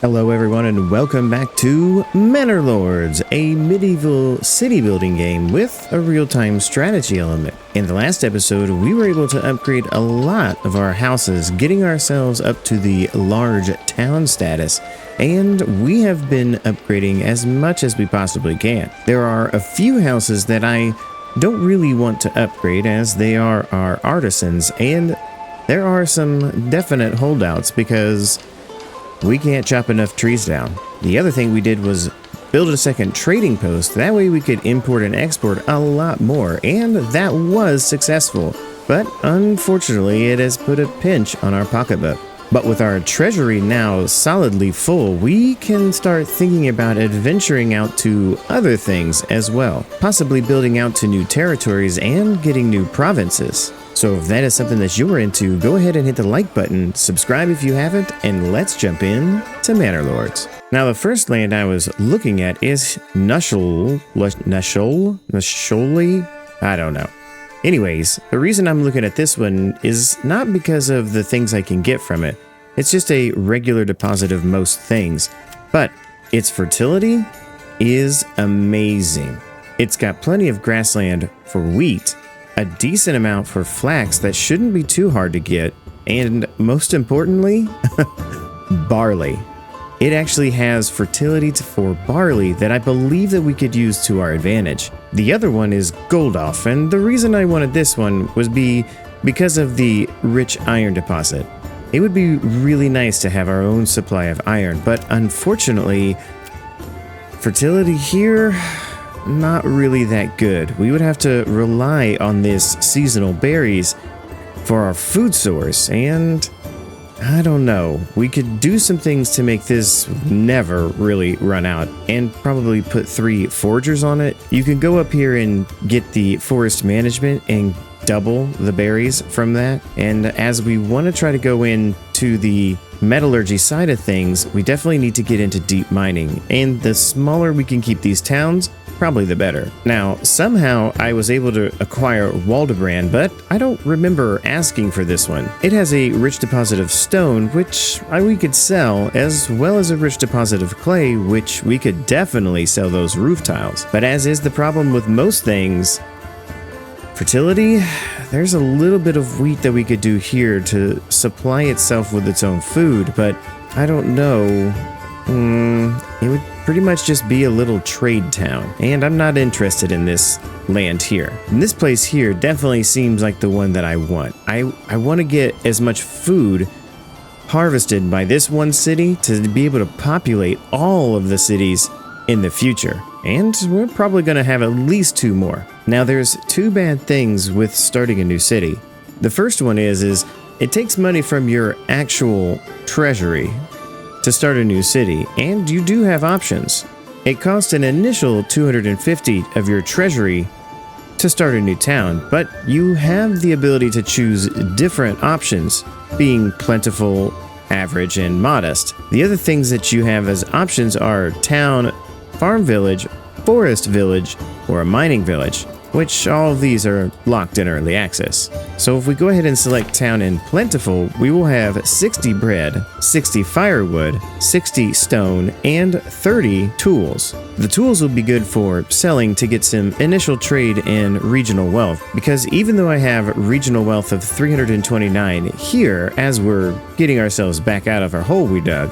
Hello everyone and welcome back to Manor Lords, a medieval city building game with a real-time strategy element. In the last episode, we were able to upgrade a lot of our houses, getting ourselves up to the large town status, and we have been upgrading as much as we possibly can. There are a few houses that I don't really want to upgrade as they are our artisans, and there are some definite holdouts because we can't chop enough trees down. The other thing we did was build a second trading post. That way we could import and export a lot more, and that was successful. But unfortunately, it has put a pinch on our pocketbook. But with our treasury now solidly full, we can start thinking about adventuring out to other things as well, possibly building out to new territories and getting new provinces. So if that is something that you're into, go ahead and hit the like button, subscribe if you haven't, and let's jump in to Manor Lords. Now the first land I was looking at is Nushol, I don't know. Anyways, the reason I'm looking at this one is not because of the things I can get from it. It's just a regular deposit of most things, but its fertility is amazing. It's got plenty of grassland for wheat, a decent amount for flax that shouldn't be too hard to get, and most importantly, barley. It actually has fertility for barley that I believe that we could use to our advantage. The other one is Goldoff, and the reason I wanted this one was because of the rich iron deposit. It would be really nice to have our own supply of iron, but unfortunately, fertility here, not really that good. We would have to rely on this seasonal berries for our food source, and I don't know. We could do some things to make this never really run out and probably put 3 foragers on it. You can go up here and get the forest management and double the berries from that. And as we want to try to go into the metallurgy side of things, we definitely need to get into deep mining. And the smaller we can keep these towns, probably the better. Now, somehow I was able to acquire Waldebrand, but I don't remember asking for this one. It has a rich deposit of stone, which we could sell, as well as a rich deposit of clay, which we could definitely sell those roof tiles. But as is the problem with most things, fertility, there's a little bit of wheat that we could do here to supply itself with its own food, but I don't know. It would pretty much just be a little trade town, and I'm not interested in this land here. And this place here definitely seems like the one that I want. I want to get as much food harvested by this one city to be able to populate all of the cities in the future. And we're probably going to have at least 2 more. Now there's 2 bad things with starting a new city. The first one is it takes money from your actual treasury to start a new city, and you do have options. It costs an initial 250 of your treasury to start a new town, but you have the ability to choose different options, being plentiful, average, and modest. The other things that you have as options are town, farm village, forest village, or a mining village, which all of these are locked in early access. So if we go ahead and select town and plentiful, we will have 60 bread, 60 firewood, 60 stone, and 30 tools. The tools will be good for selling to get some initial trade and regional wealth, because even though I have regional wealth of 329 here, as we're getting ourselves back out of our hole we dug,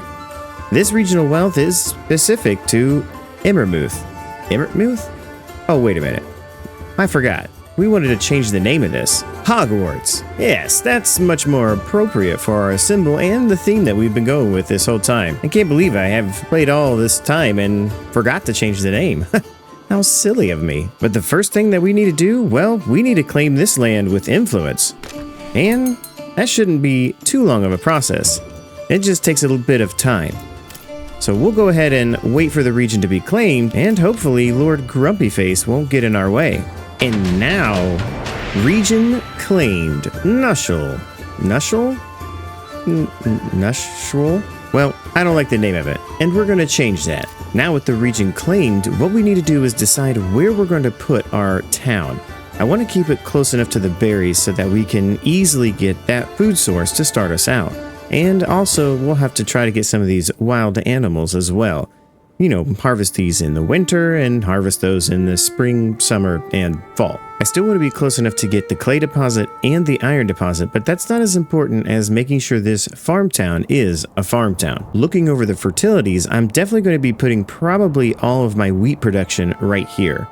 this regional wealth is specific to Immermuth. Immermuth? Oh, wait a minute. I forgot. We wanted to change the name of this. Hogwarts. Yes, that's much more appropriate for our symbol and the theme that we've been going with this whole time. I can't believe I have played all this time and forgot to change the name. How silly of me. But the first thing that we need to do, well, we need to claim this land with influence. And that shouldn't be too long of a process. It just takes a little bit of time. So we'll go ahead and wait for the region to be claimed, and hopefully Lord Grumpyface won't get in our way. And now, region claimed. Nushol. Nushol? Nushol? Well, I don't like the name of it, and we're going to change that. Now with the region claimed, what we need to do is decide where we're going to put our town. I want to keep it close enough to the berries so that we can easily get that food source to start us out. And also, we'll have to try to get some of these wild animals as well. You know, harvest these in the winter and harvest those in the spring, summer, and fall. I still want to be close enough to get the clay deposit and the iron deposit, but that's not as important as making sure this farm town is a farm town. Looking over the fertilities, I'm definitely going to be putting probably all of my wheat production right here.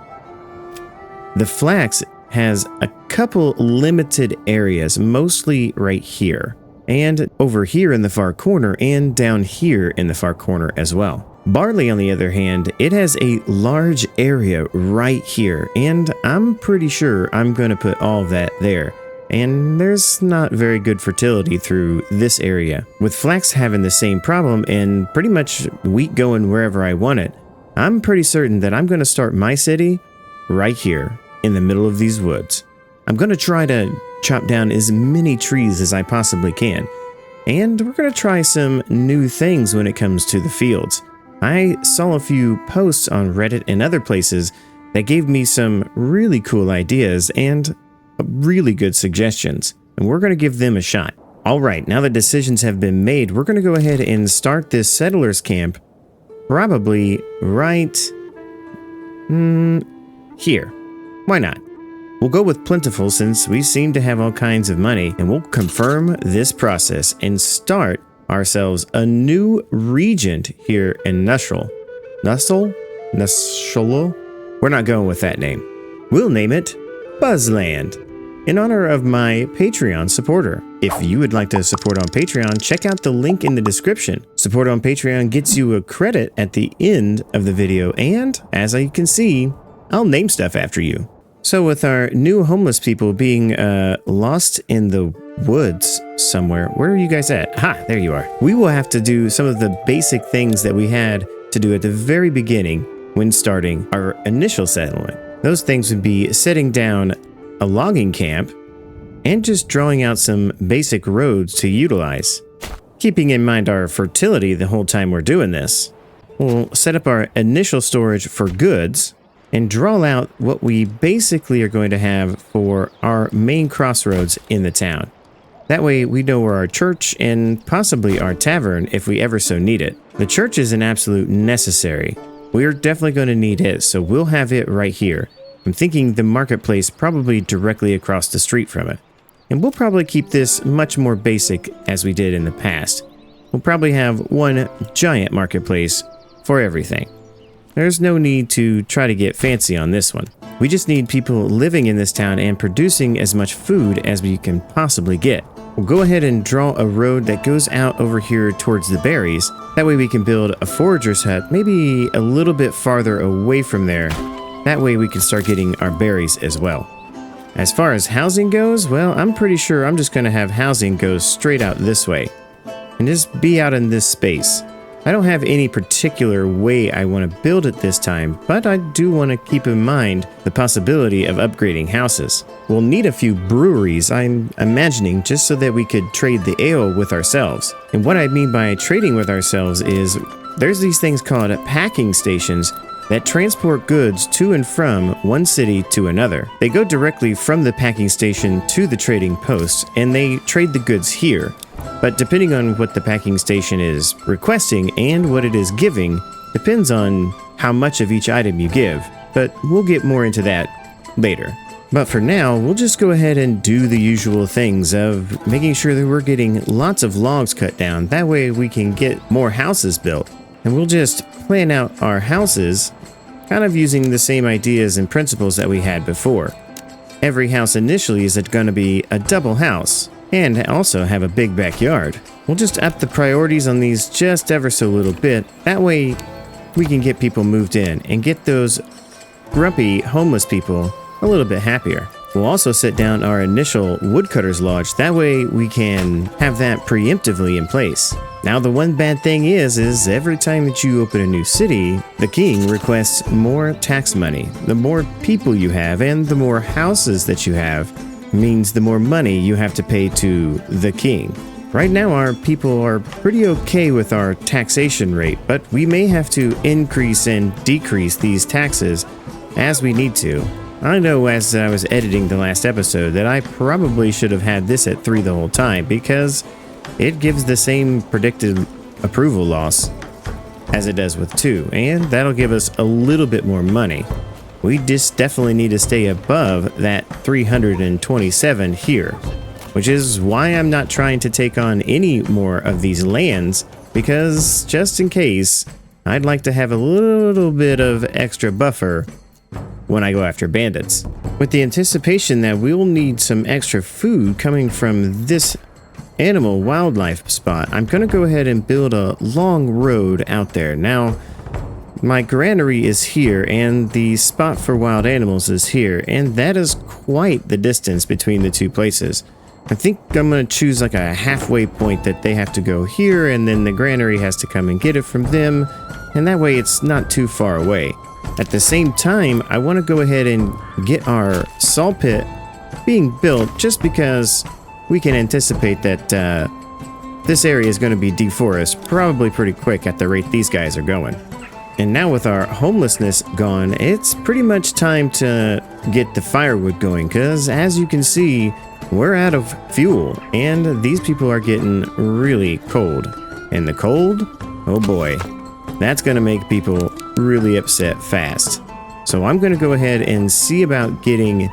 The flax has a couple limited areas, mostly right here, and over here in the far corner, and down here in the far corner as well. Barley, on the other hand, it has a large area right here, and I'm pretty sure I'm going to put all of that there. And there's not very good fertility through this area. With flax having the same problem and pretty much wheat going wherever I want it, I'm pretty certain that I'm going to start my city right here in the middle of these woods. I'm going to try to chop down as many trees as I possibly can. And we're going to try some new things when it comes to the fields. I saw a few posts on Reddit and other places that gave me some really cool ideas and really good suggestions, and we're going to give them a shot. All right, now that decisions have been made, we're going to go ahead and start this settlers camp probably right here. Why not? We'll go with plentiful since we seem to have all kinds of money, and we'll confirm this process and start ourselves a new regent here in Nushel. Nushel? We're not going with that name. We'll name it Buzzland, in honor of my Patreon supporter. If you would like to support on Patreon, check out the link in the description. Support on Patreon gets you a credit at the end of the video, and as you can see, I'll name stuff after you. So with our new homeless people being lost in the woods somewhere, where are you guys at? Ha, there you are. We will have to do some of the basic things that we had to do at the very beginning when starting our initial settlement. Those things would be setting down a logging camp and just drawing out some basic roads to utilize. Keeping in mind our fertility the whole time we're doing this, we'll set up our initial storage for goods and draw out what we basically are going to have for our main crossroads in the town. That way we know where our church and possibly our tavern if we ever so need it. The church is an absolute necessary. We're definitely going to need it, so we'll have it right here. I'm thinking the marketplace probably directly across the street from it. And we'll probably keep this much more basic as we did in the past. We'll probably have one giant marketplace for everything. There's no need to try to get fancy on this one. We just need people living in this town and producing as much food as we can possibly get. We'll go ahead and draw a road that goes out over here towards the berries. That way we can build a forager's hut, maybe a little bit farther away from there. That way we can start getting our berries as well. As far as housing goes, well, I'm pretty sure I'm just going to have housing go straight out this way and just be out in this space. I don't have any particular way I want to build it this time, but I do want to keep in mind the possibility of upgrading houses. We'll need a few breweries, I'm imagining, just so that we could trade the ale with ourselves. And what I mean by trading with ourselves is there's these things called packing stations that transport goods to and from one city to another. They go directly from the packing station to the trading post, and they trade the goods here. But depending on what the packing station is requesting and what it is giving, depends on how much of each item you give. But we'll get more into that later. But for now, we'll just go ahead and do the usual things of making sure that we're getting lots of logs cut down. That way we can get more houses built. And we'll just plan out our houses, kind of using the same ideas and principles that we had before. Every house initially is going to be a double house, and also have a big backyard. We'll just up the priorities on these just ever so little bit. That way we can get people moved in and get those grumpy homeless people a little bit happier. We'll also set down our initial woodcutter's lodge. That way we can have that preemptively in place. Now the one bad thing is every time that you open a new city, the king requests more tax money. The more people you have and the more houses that you have means the more money you have to pay to the king. Right now our people are pretty okay with our taxation rate, but we may have to increase and decrease these taxes as we need to. I know as I was editing the last episode that I probably should have had this at 3 the whole time because it gives the same predicted approval loss as it does with 2, and that'll give us a little bit more money. We just definitely need to stay above that 327 here, which is why I'm not trying to take on any more of these lands, because just in case, I'd like to have a little bit of extra buffer when I go after bandits. With the anticipation that we'll need some extra food coming from this animal wildlife spot, I'm going to go ahead and build a long road out there. Now, my granary is here, and the spot for wild animals is here, and that is quite the distance between the two places. I think I'm going to choose like a halfway point that they have to go here, and then the granary has to come and get it from them, and that way it's not too far away. At the same time, I want to go ahead and get our saw pit being built, just because we can anticipate that this area is going to be deforested probably pretty quick at the rate these guys are going. And now with our homelessness gone, it's pretty much time to get the firewood going, because as you can see, we're out of fuel, and these people are getting really cold. And the cold, oh boy, that's going to make people really upset fast. So I'm going to go ahead and see about getting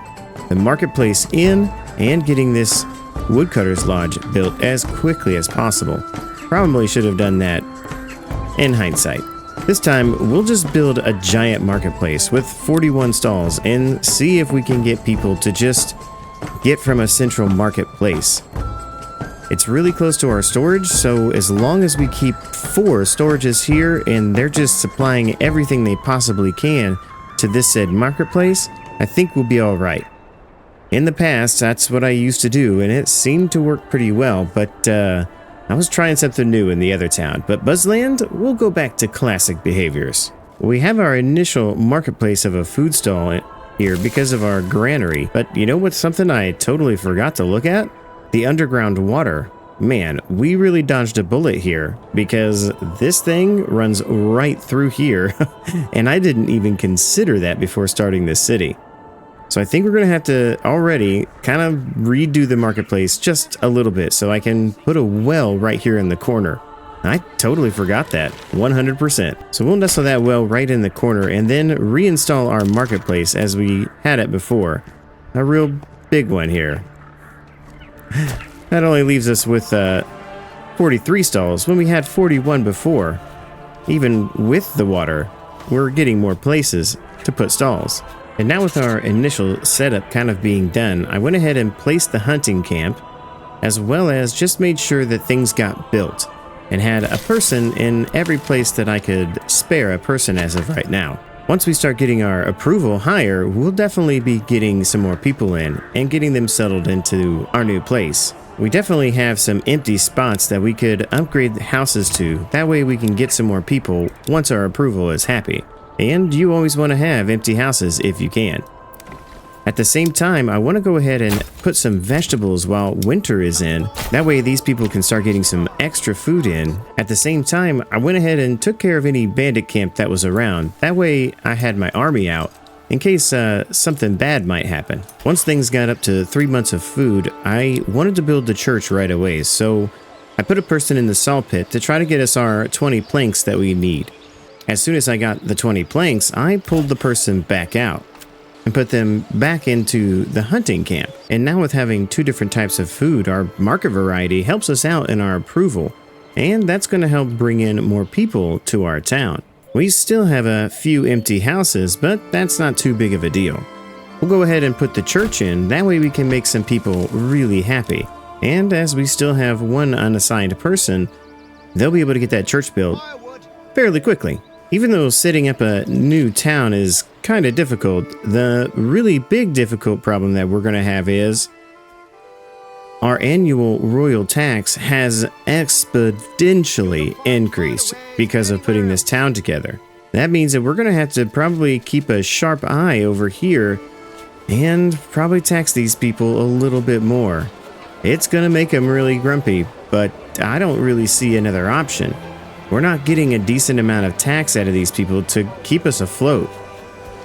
the marketplace in and getting this woodcutter's lodge built as quickly as possible. Probably should have done that in hindsight. This time, we'll just build a giant marketplace with 41 stalls and see if we can get people to just get from a central marketplace. It's really close to our storage, so as long as we keep 4 storages here and they're just supplying everything they possibly can to this said marketplace, I think we'll be all right. In the past, that's what I used to do, and it seemed to work pretty well, but I was trying something new in the other town. But Buzzland, we'll go back to classic behaviors. We have our initial marketplace of a food stall here because of our granary, but you know what's something I totally forgot to look at? The underground water. Man, we really dodged a bullet here, because this thing runs right through here, and I didn't even consider that before starting this city. So I think we're going to have to already kind of redo the marketplace just a little bit so I can put a well right here in the corner. I totally forgot that, 100%. So we'll nestle that well right in the corner and then reinstall our marketplace as we had it before. A real big one here. That only leaves us with 43 stalls when we had 41 before. Even with the water, we're getting more places to put stalls. And now with our initial setup kind of being done, I went ahead and placed the hunting camp, as well as just made sure that things got built, and had a person in every place that I could spare a person as of right now. Once we start getting our approval higher, we'll definitely be getting some more people in and getting them settled into our new place. We definitely have some empty spots that we could upgrade the houses to. That way we can get some more people once our approval is happy. And you always want to have empty houses if you can. At the same time, I want to go ahead and put some vegetables while winter is in. That way these people can start getting some extra food in. At the same time, I went ahead and took care of any bandit camp that was around. That way I had my army out in case something bad might happen. Once things got up to 3 months of food, I wanted to build the church right away. So I put a person in the saw pit to try to get us our 20 planks that we need. As soon as I got the 20 planks, I pulled the person back out and put them back into the hunting camp. And now with having 2 different types of food, our market variety helps us out in our approval, and that's going to help bring in more people to our town. We still have a few empty houses, but that's not too big of a deal. We'll go ahead and put the church in, that way we can make some people really happy. And as we still have 1 unassigned person, they'll be able to get that church built fairly quickly. Even though setting up a new town is kind of difficult, the really big difficult problem that we're going to have is our annual royal tax has exponentially increased because of putting this town together. That means that we're going to have to probably keep a sharp eye over here and probably tax these people a little bit more. It's going to make them really grumpy, but I don't really see another option. We're not getting a decent amount of tax out of these people to keep us afloat.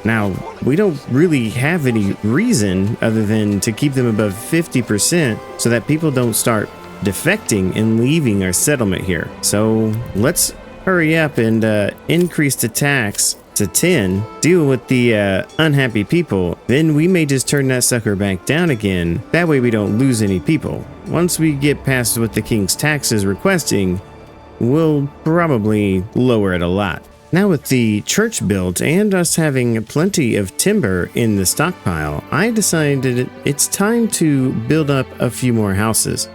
Now, we don't really have any reason other than to keep them above 50% so that people don't start defecting and leaving our settlement here. So let's hurry up and increase the tax to 10, deal with the unhappy people. Then we may just turn that sucker back down again. That way we don't lose any people. Once we get past what the king's tax is requesting, we'll probably lower it a lot. Now with the church built and us having plenty of timber in the stockpile, I decided it's time to build up a few more houses.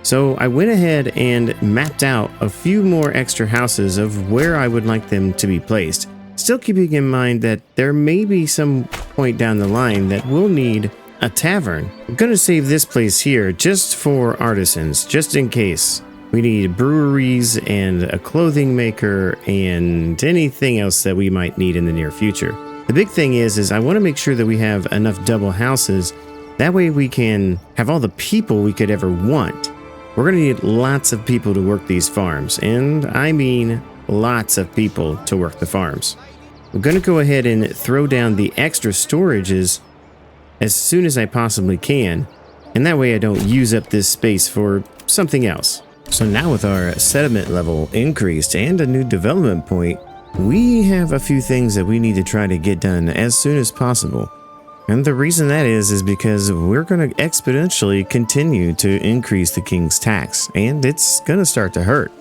So I went ahead and mapped out a few more extra houses of where I would like them to be placed. Still keeping in mind that there may be some point down the line that we'll need a tavern. I'm going to save this place here just for artisans, just in case. We need breweries and a clothing maker and anything else that we might need in the near future. The big thing is I want to make sure that we have enough double houses. That way we can have all the people we could ever want. We're going to need lots of people to work these farms, and I mean lots of people to work the farms. I'm going to go ahead and throw down the extra storages as soon as I possibly can, and that way I don't use up this space for something else. So now with our settlement level increased and a new development point, we have a few things that we need to try to get done as soon as possible. And the reason that is because we're going to exponentially continue to increase the king's tax, and it's going to start to hurt.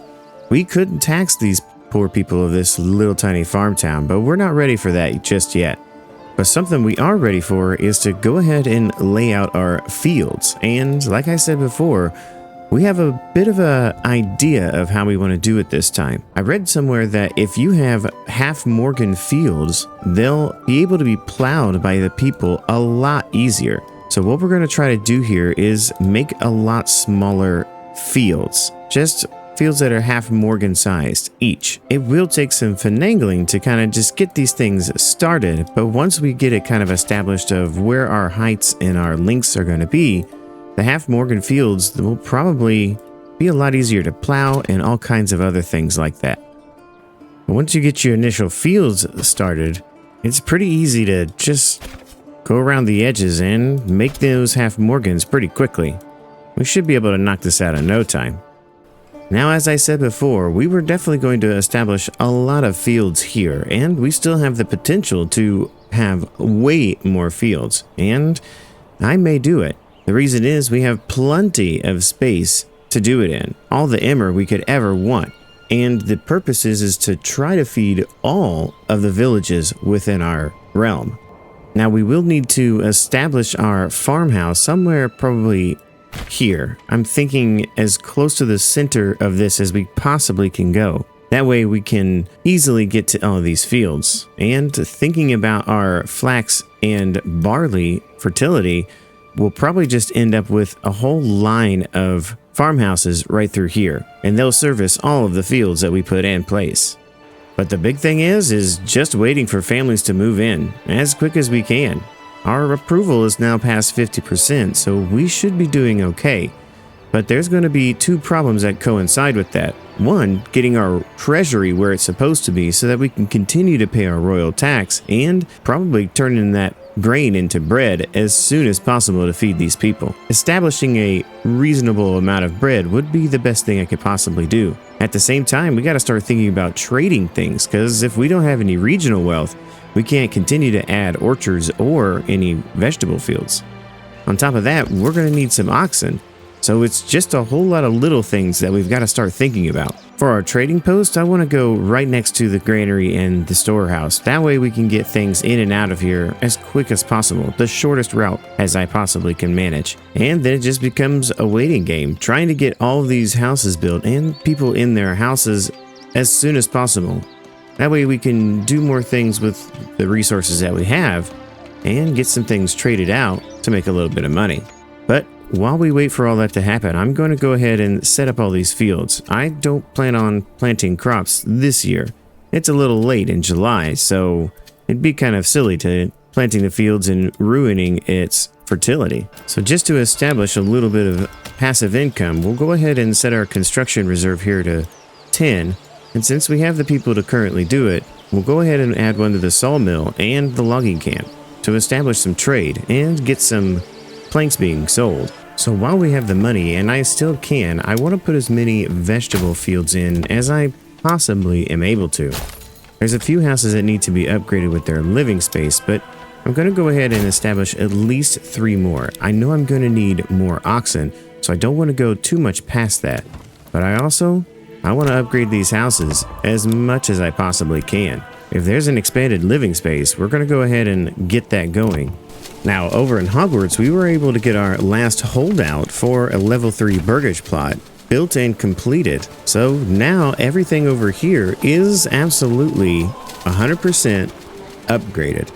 We couldn't tax these poor people of this little tiny farm town, but we're not ready for that just yet. But something we are ready for is to go ahead and lay out our fields. And like I said before, we have a bit of an idea of how we want to do it this time. I read somewhere that if you have half Morgan fields, they'll be able to be plowed by the people a lot easier. So what we're going to try to do here is make a lot smaller fields, just fields that are half Morgan sized each. It will take some finagling to kind of just get these things started, but once we get it kind of established of where our heights and our lengths are going to be, the half Morgan fields will probably be a lot easier to plow and all kinds of other things like that. But once you get your initial fields started, it's pretty easy to just go around the edges and make those half Morgans pretty quickly. We should be able to knock this out in no time. Now, as I said before, we were definitely going to establish a lot of fields here, and we still have the potential to have way more fields, and I may do it. The reason is we have plenty of space to do it in, all the emmer we could ever want. And the purpose is to try to feed all of the villages within our realm. Now we will need to establish our farmhouse somewhere probably here. I'm thinking as close to the center of this as we possibly can go. That way we can easily get to all of these fields. And thinking about our flax and barley fertility, we'll probably just end up with a whole line of farmhouses right through here, and they'll service all of the fields that we put in place. But the big thing is just waiting for families to move in as quick as we can. Our approval is now past 50%, so we should be doing okay. But there's going to be two problems that coincide with that. One, getting our treasury where it's supposed to be so that we can continue to pay our royal tax, and probably turning that grain into bread as soon as possible to feed these people. Establishing a reasonable amount of bread would be the best thing I could possibly do. At the same time, we got to start thinking about trading things, because if we don't have any regional wealth, we can't continue to add orchards or any vegetable fields. On top of that, we're going to need some oxen. So it's just a whole lot of little things that we've got to start thinking about. For our trading post, I want to go right next to the granary and the storehouse. That way we can get things in and out of here as quick as possible, the shortest route as I possibly can manage. And then it just becomes a waiting game, trying to get all of these houses built and people in their houses as soon as possible. That way we can do more things with the resources that we have and get some things traded out to make a little bit of money. But while we wait for all that to happen, I'm going to go ahead and set up all these fields. I don't plan on planting crops this year. It's a little late in July, so it'd be kind of silly to planting the fields and ruining its fertility. So just to establish a little bit of passive income, we'll go ahead and set our construction reserve here to 10. And since we have the people to currently do it, we'll go ahead and add one to the sawmill and the logging camp to establish some trade and get some planks being sold. So while we have the money, and I still can, I want to put as many vegetable fields in as I possibly am able to. There's a few houses that need to be upgraded with their living space, but I'm going to go ahead and establish at least 3 more. I know I'm going to need more oxen, so I don't want to go too much past that. But I want to upgrade these houses as much as I possibly can. If there's an expanded living space, we're going to go ahead and get that going. Now, over in Hogwarts, we were able to get our last holdout for a level 3 burgage plot built and completed. So now everything over here is absolutely 100% upgraded.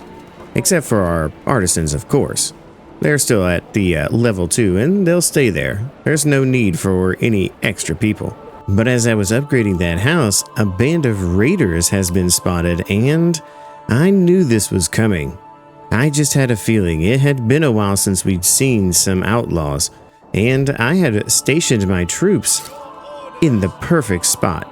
Except for our artisans, of course. They're still at the level 2 and they'll stay there. There's no need for any extra people. But as I was upgrading that house, a band of raiders has been spotted and I knew this was coming. I just had a feeling. It had been a while since we'd seen some outlaws, and I had stationed my troops in the perfect spot,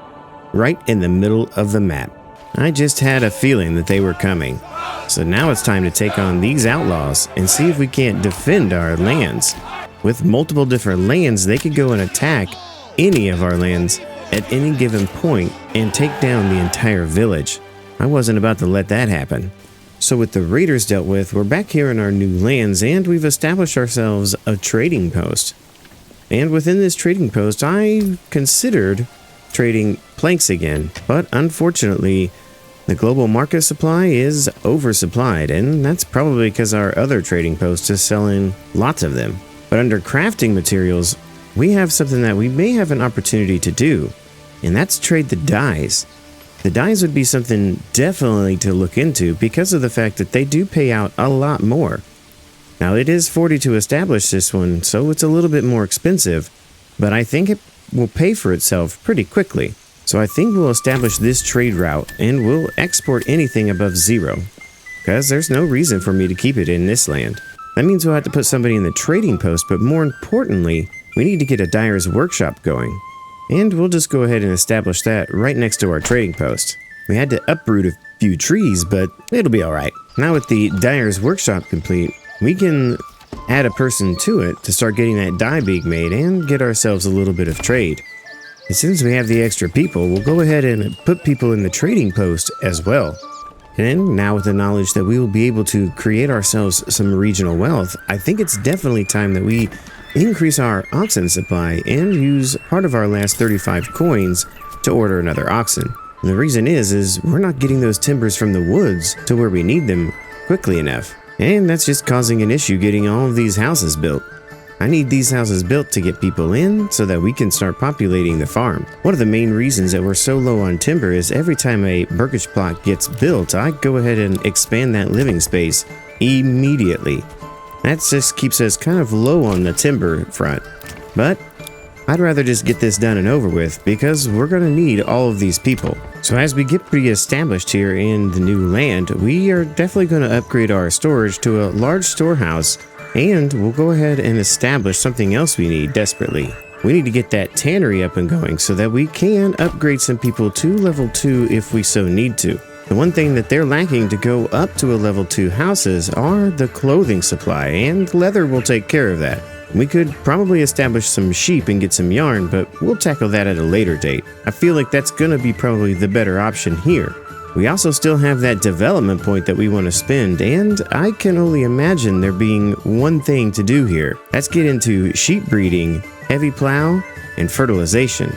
right in the middle of the map. I just had a feeling that they were coming. So now it's time to take on these outlaws and see if we can't defend our lands. With multiple different lands, they could go and attack any of our lands at any given point and take down the entire village. I wasn't about to let that happen. So with the raiders dealt with, we're back here in our new lands and we've established ourselves a trading post. And within this trading post, I considered trading planks again, but unfortunately, the global market supply is oversupplied, and that's probably because our other trading post is selling lots of them. But under crafting materials, we have something that we may have an opportunity to do, and that's trade the dyes. The dyes would be something definitely to look into because of the fact that they do pay out a lot more. Now it is 40 to establish this one, so it's a little bit more expensive, but I think it will pay for itself pretty quickly. So I think we'll establish this trade route and we'll export anything above 0, because there's no reason for me to keep it in this land. That means we'll have to put somebody in the trading post, but more importantly, we need to get a dyer's workshop going. And we'll just go ahead and establish that right next to our trading post. We had to uproot a few trees, but it'll be alright. Now with the dyer's workshop complete, we can add a person to it to start getting that dye being made and get ourselves a little bit of trade. As soon as we have the extra people, we'll go ahead and put people in the trading post as well. And now with the knowledge that we will be able to create ourselves some regional wealth, I think it's definitely time that we increase our oxen supply and use part of our last 35 coins to order another oxen. And the reason is we're not getting those timbers from the woods to where we need them quickly enough. And that's just causing an issue getting all of these houses built. I need these houses built to get people in so that we can start populating the farm. One of the main reasons that we're so low on timber is every time a burgage plot gets built, I go ahead and expand that living space immediately. That just keeps us kind of low on the timber front. But I'd rather just get this done and over with because we're going to need all of these people. So as we get pretty established here in the new land, we are definitely going to upgrade our storage to a large storehouse, and we'll go ahead and establish something else we need desperately. We need to get that tannery up and going so that we can upgrade some people to level 2 if we so need to. The one thing that they're lacking to go up to a level 2 houses are the clothing supply, and leather will take care of that. We could probably establish some sheep and get some yarn, but we'll tackle that at a later date. I feel like that's going to be probably the better option here. We also still have that development point that we want to spend, and I can only imagine there being one thing to do here. Let's get into sheep breeding, heavy plow, and fertilization.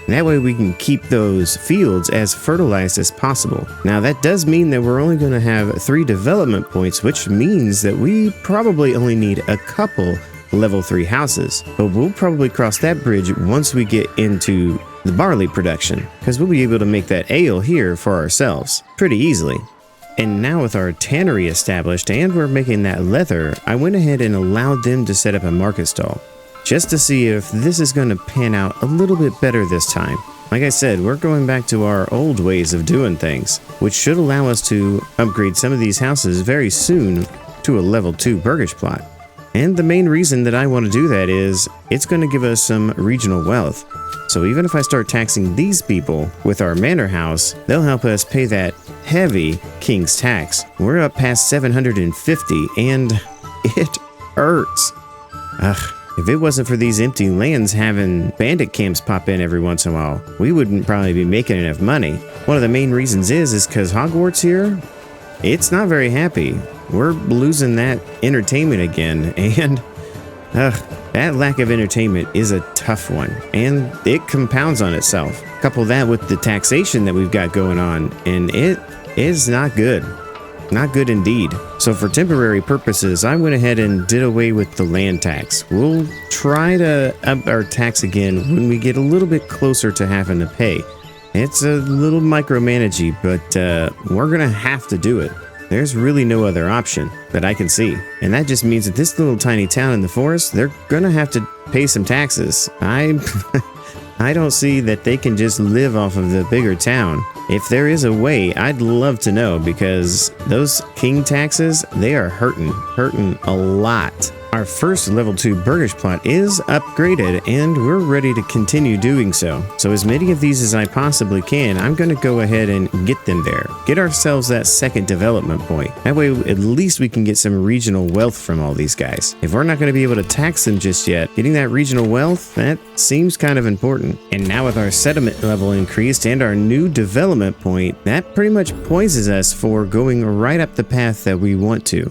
And that way we can keep those fields as fertilized as possible. Now that does mean that we're only going to have 3 development points, which means that we probably only need a couple level 3 houses. But we'll probably cross that bridge once we get into the barley production, because we'll be able to make that ale here for ourselves pretty easily. And now with our tannery established and we're making that leather, I went ahead and allowed them to set up a market stall, just to see if this is going to pan out a little bit better this time. Like I said, we're going back to our old ways of doing things, which should allow us to upgrade some of these houses very soon to a level 2 burgage plot. And the main reason that I want to do that is it's going to give us some regional wealth. So even if I start taxing these people with our manor house, they'll help us pay that heavy king's tax. We're up past 750 and it hurts. If it wasn't for these empty lands having bandit camps pop in every once in a while, we wouldn't probably be making enough money. One of the main reasons is because Hogwarts here, it's not very happy. We're losing that entertainment again, and that lack of entertainment is a tough one, and it compounds on itself. Couple that with the taxation that we've got going on, and it is not good. Not good indeed. So for temporary purposes, I went ahead and did away with the land tax. We'll try to up our tax again when we get a little bit closer to having to pay. It's a little micromanagey, but we're gonna have to do it. There's really no other option that I can see. And that just means that this little tiny town in the forest, they're gonna have to pay some taxes. I don't see that they can just live off of the bigger town. If there is a way, I'd love to know, because those king taxes, they are hurting a lot. Our first level 2 burgish plot is upgraded, and we're ready to continue doing so. So as many of these as I possibly can, I'm going to go ahead and get them there. Get ourselves that second development point. That way, at least we can get some regional wealth from all these guys. If we're not going to be able to tax them just yet, getting that regional wealth, that seems kind of important. And now with our settlement level increased and our new development point, that pretty much poises us for going right up the path that we want to.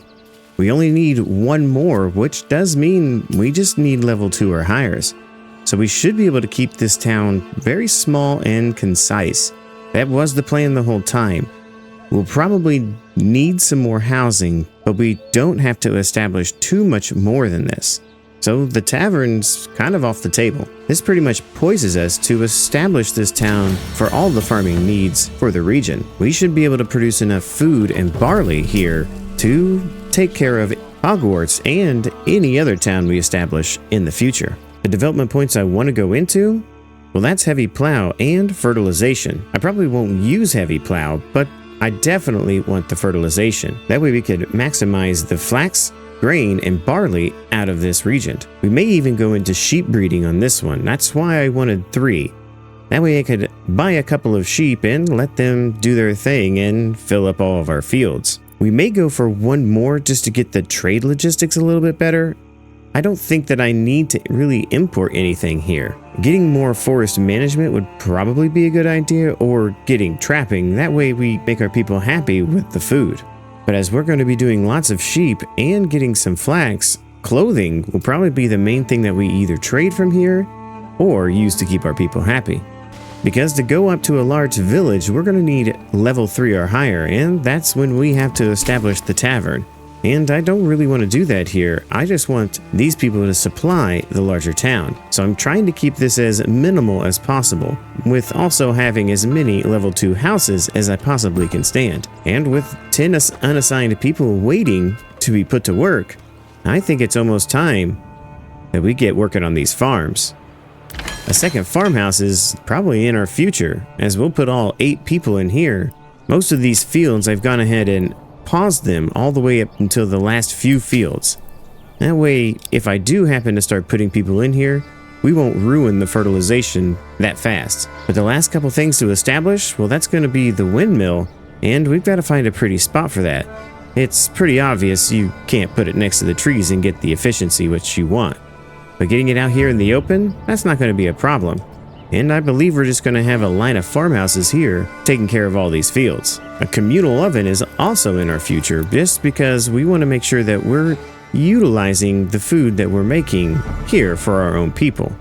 We only need one more, which does mean we just need level 2 or higher. So we should be able to keep this town very small and concise. That was the plan the whole time. We'll probably need some more housing, but we don't have to establish too much more than this. So the tavern's kind of off the table. This pretty much poises us to establish this town for all the farming needs for the region. We should be able to produce enough food and barley here to take care of Hogwarts and any other town we establish in the future. The development points I want to go into, well, that's heavy plow and fertilization. I probably won't use heavy plow, but I definitely want the fertilization. That way we could maximize the flax, grain, and barley out of this region. We may even go into sheep breeding on this one. That's why I wanted 3. That way I could buy a couple of sheep and let them do their thing and fill up all of our fields. We may go for one more just to get the trade logistics a little bit better. I don't think that I need to really import anything here. Getting more forest management would probably be a good idea, or getting trapping. That way we make our people happy with the food. But as we're going to be doing lots of sheep and getting some flax, clothing will probably be the main thing that we either trade from here or use to keep our people happy. Because to go up to a large village, we're going to need level 3 or higher, and that's when we have to establish the tavern. And I don't really want to do that here. I just want these people to supply the larger town. So I'm trying to keep this as minimal as possible, with also having as many level 2 houses as I possibly can stand. And with 10 unassigned people waiting to be put to work, I think it's almost time that we get working on these farms. A second farmhouse is probably in our future, as we'll put all 8 people in here. Most of these fields, I've gone ahead and paused them all the way up until the last few fields. That way, if I do happen to start putting people in here, we won't ruin the fertilization that fast. But the last couple things to establish, well, that's going to be the windmill, and we've got to find a pretty spot for that. It's pretty obvious you can't put it next to the trees and get the efficiency which you want. But getting it out here in the open, that's not going to be a problem. And I believe we're just going to have a line of farmhouses here taking care of all these fields. A communal oven is also in our future, just because we want to make sure that we're utilizing the food that we're making here for our own people.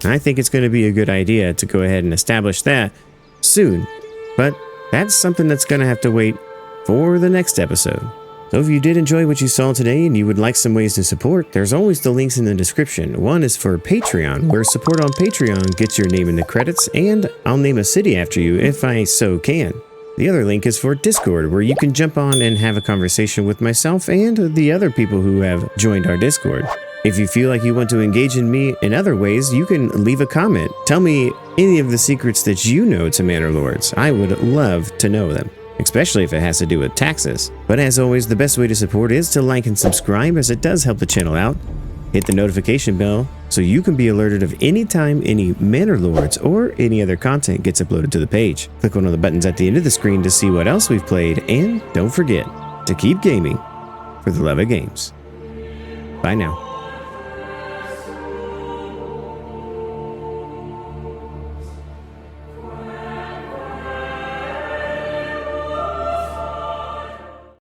I think it's going to be a good idea to go ahead and establish that soon. But that's something that's going to have to wait for the next episode. So if you did enjoy what you saw today and you would like some ways to support, there's always the links in the description. One is for Patreon, where support on Patreon gets your name in the credits, and I'll name a city after you if I so can. The other link is for Discord, where you can jump on and have a conversation with myself and the other people who have joined our Discord. If you feel like you want to engage in me in other ways, you can leave a comment. Tell me any of the secrets that you know to Manor Lords. I would love to know them, especially if it has to do with taxes. But as always, the best way to support is to like and subscribe, as it does help the channel out. Hit the notification bell so you can be alerted of any time any Manor Lords or any other content gets uploaded to the page. Click one of the buttons at the end of the screen to see what else we've played, and don't forget to keep gaming for the love of games. Bye now.